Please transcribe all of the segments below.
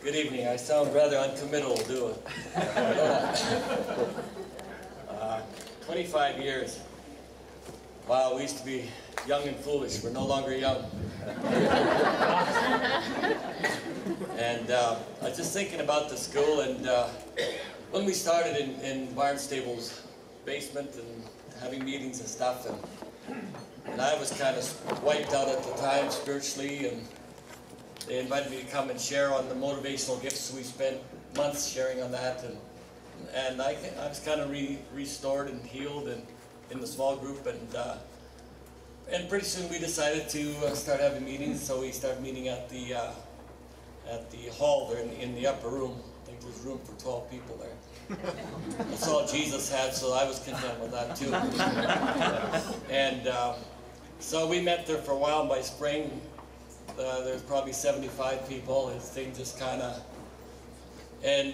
Good evening. I sound rather uncommittal, do it. 25 years. Wow, we used to be young and foolish. We're no longer young. And I was just thinking about the school, and when we started in Barnstable's basement and having meetings and stuff, and I was kind of wiped out at the time spiritually, and they invited me to come and share on the motivational gifts. We spent months sharing on that, and I was kind of restored and healed and in the small group, and pretty soon we decided to start having meetings. So we started meeting at the hall there in the upper room. I think there's room for 12 people there. That's all Jesus had, so I was content with that too. And so we met there for a while. And by spring, there's probably 75 people. This thing just kind of, and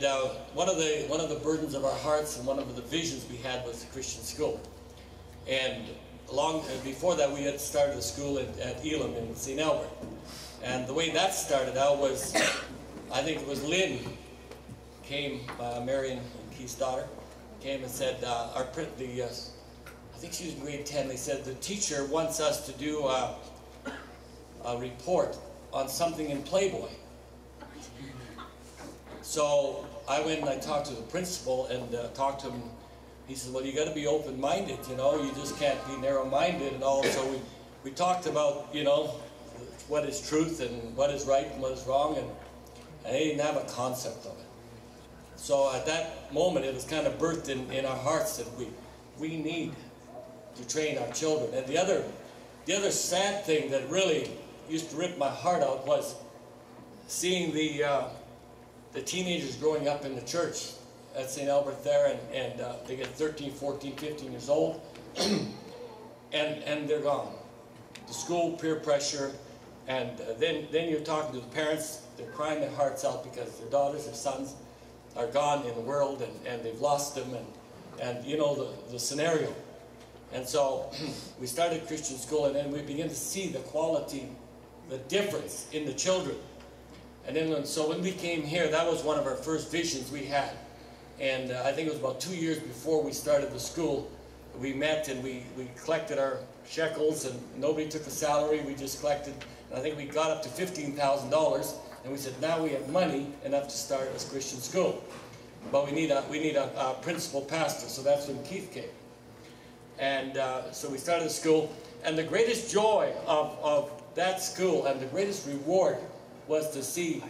one of the burdens of our hearts and one of the visions we had was a Christian school. And before that, we had started a school at Elam in St. Albert. And the way that started out was, I think it was Lynn came, Marion and Keith's daughter, came and said, I think she was in grade 10, they said, the teacher wants us to do a report on something in Playboy. So I went and I talked to the principal and talked to him. He said, well, you got to be open-minded, you know, you just can't be narrow-minded and all. So we talked about, you know, what is truth and what is right and what is wrong, and they didn't have a concept of it. So at that moment, it was kind of birthed in our hearts that we need to train our children. And the other sad thing that really used to rip my heart out was seeing the teenagers growing up in the church at St. Albert there, and they get 13, 14, 15 years old, and they're gone. The school, peer pressure, and then you're talking to the parents. They're crying their hearts out because their daughters, their sons are gone in the world, and they've lost them, and you know the scenario. And so we started Christian school, and then we began to see the quality, the difference in the children. And then so when we came here, that was one of our first visions we had. And I think it was about 2 years before we started the school, we met and we collected our shekels, and nobody took a salary. We just collected, and I think we got up to $15,000. And we said, now we have money enough to start a Christian school, but we need a principal pastor. So that's when Keith came, and so we started the school. And the greatest joy of that school and the greatest reward was to see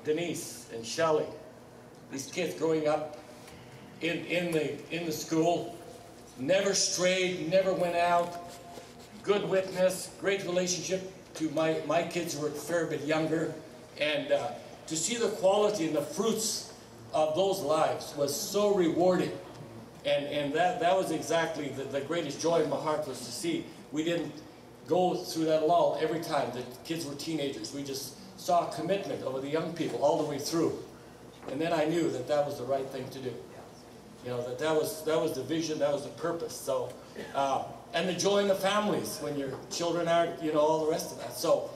Denise and Shelley, these kids growing up in the school, never strayed, never went out, good witness, great relationship to my kids who were a fair bit younger, and to see the quality and the fruits of those lives was so rewarding. And that was exactly the greatest joy in my heart, was to see we didn't go through that lull every time the kids were teenagers. We just saw a commitment over the young people all the way through. And then I knew that that was the right thing to do. You know, that was the vision, that was the purpose. So, and the joy in the families when your children aren't, you know, all the rest of that. So,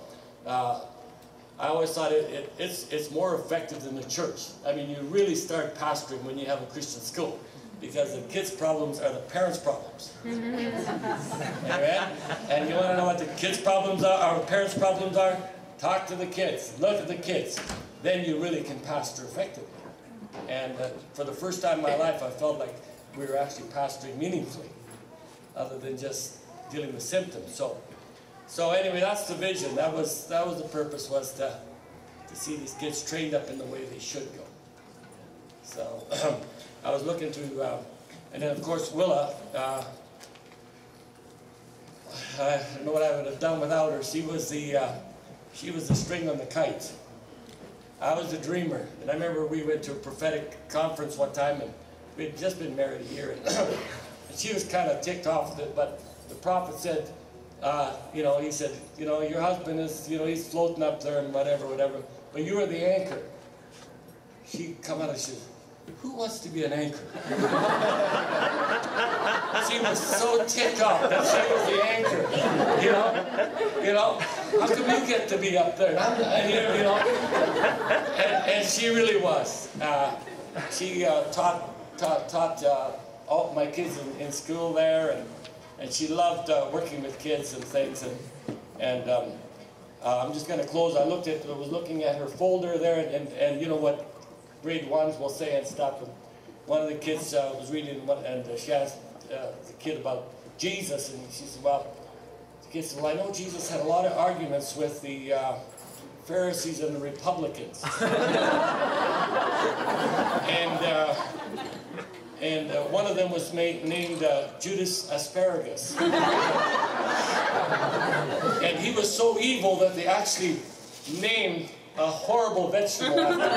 I always thought it's more effective than the church. I mean, you really start pastoring when you have a Christian school, because the kids' problems are the parents' problems. Amen? And you want to know what the kids' problems are, or parents' problems are? Talk to the kids. Look at the kids. Then you really can pastor effectively. And for the first time in my life, I felt like we were actually pastoring meaningfully, other than just dealing with symptoms. So anyway, that's the vision. That was the purpose, was to see these kids trained up in the way they should go. So I was looking to, and then of course Willa, I don't know what I would have done without her. She was the string on the kite. I was the dreamer. And I remember we went to a prophetic conference one time, and we had just been married a year, and she was kind of ticked off with it, but the prophet said, you know, he said, you know, your husband is, you know, he's floating up there and whatever, but you are the anchor. She come out and she said, who wants to be an anchor? She was so ticked off that she was the anchor, you know, how come you get to be up there? And I'm here, you know, and she really was. She taught all my kids in school there, and she loved working with kids and things, and I'm just going to close. I was looking at her folder there, and you know what grade ones will say and stuff. And one of the kids was reading, and she asked the kid about Jesus, and she said, well, the kid said, well, I know Jesus had a lot of arguments with the Pharisees and the Republicans. and one of them was named Judas Asparagus. And he was so evil that they actually named a horrible vegetable after him.